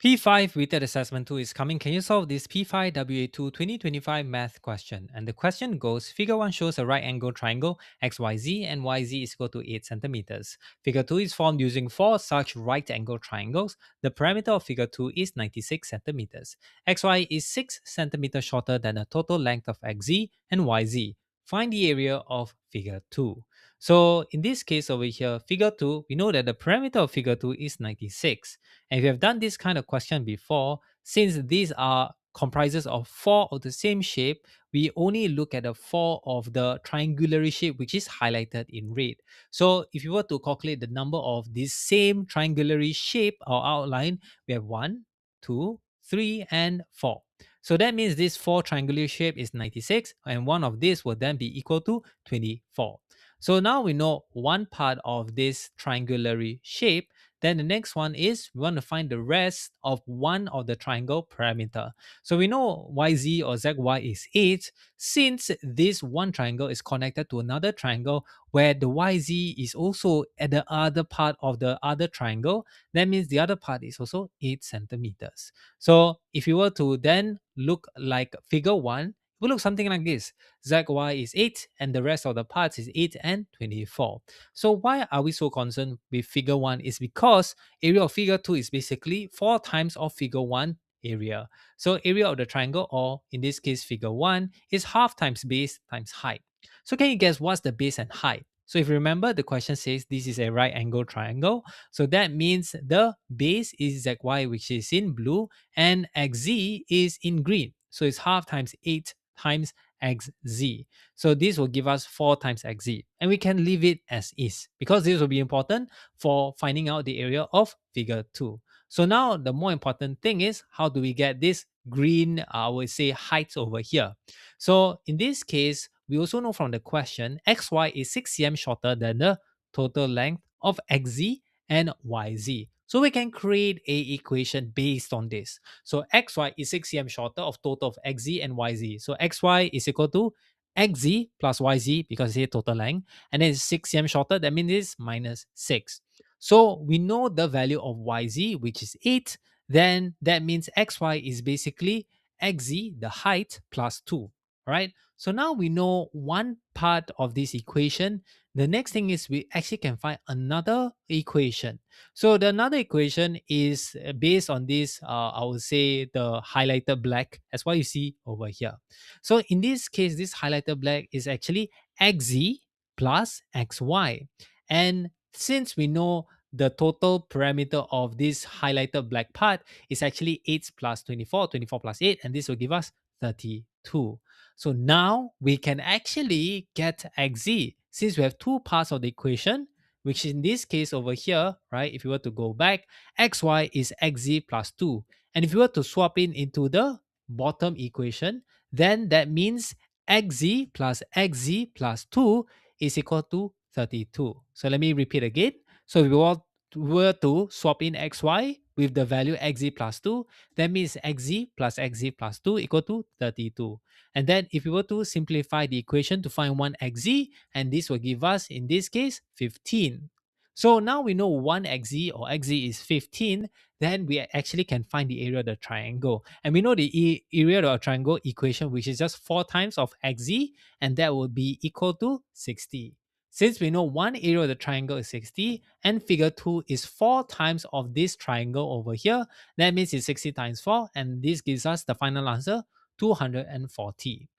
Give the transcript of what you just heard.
P5 weighted assessment 2 is coming. Can you solve this P5 WA2 2025 math question? And the question goes, figure 1 shows a right angle triangle XYZ and YZ is equal to 8 centimeters. Figure 2 is formed using 4 such right angle triangles. The parameter of figure 2 is 96 centimeters. XY is 6 centimeters shorter than the total length of XZ and YZ. Find the area of figure 2. So in this case over here, figure 2, we know that the parameter of figure 2 is 96. And if you have done this kind of question before, since these are comprises of 4 of the same shape, we only look at the 4 of the triangular shape which is highlighted in red. So if you were to calculate the number of this same triangular shape or outline, we have 1, 2, 3, and 4. So that means this 4 triangular shape is 96 and one of these will then be equal to 24. So now we know one part of this triangular shape. Then the next one is we want to find the rest of one of the triangle parameter. So we know YZ or ZY is 8 since this one triangle is connected to another triangle where the YZ is also at the other part of the other triangle. That means the other part is also 8 centimeters. So if you were to then look like figure 1, it will look something like this. ZY is 8 and the rest of the parts is 8 and 24. So why are we so concerned with figure 1 is because area of figure 2 is basically 4 times of figure 1 area. So area of the triangle, or in this case figure 1, is half times base times height. So can you guess what's the base and height? So if you remember, the question says this is a right angle triangle. So that means the base is ZY, which is in blue, and XZ is in green. So it's half times 8 times XZ. So this will give us 4 times XZ. And we can leave it as is because this will be important for finding out the area of figure 2. So now the more important thing is how do we get this green, I would say, height over here. So in this case, we also know from the question, XY is 6 cm shorter than the total length of XZ and YZ. So we can create a equation based on this. So XY is 6 cm shorter of total of XZ and YZ. So XY is equal to XZ plus YZ because it's here total length. And then it's 6 cm shorter, that means it's minus 6. So we know the value of YZ, which is 8. Then that means XY is basically XZ, the height, plus 2. Right? So now we know one part of this equation. The next thing is we actually can find another equation. So the another equation is based on this, I would say the highlighted black, as what you see over here. So in this case, this highlighted black is actually XZ plus XY. And since we know the total parameter of this highlighted black part is actually 8 plus 24, 24 plus 8, and this will give us 32. So now we can actually get XZ since we have two parts of the equation, which in this case over here, right, if you were to go back, XY is XZ plus 2. And if you were to swap in into the bottom equation, then that means XZ plus XZ plus 2 is equal to 32. So let me repeat again. So if were to swap in XY with the value XZ plus 2, that means XZ plus XZ plus 2 equal to 32. And then if we were to simplify the equation to find 1XZ, and this will give us, in this case, 15. So now we know 1XZ or XZ is 15, then we actually can find the area of the triangle. And we know the area of the triangle equation, which is just 4 times of XZ, and that will be equal to 60. Since we know one area of the triangle is 60 and figure 2 is 4 times of this triangle over here, that means it's 60 times 4, and this gives us the final answer, 240.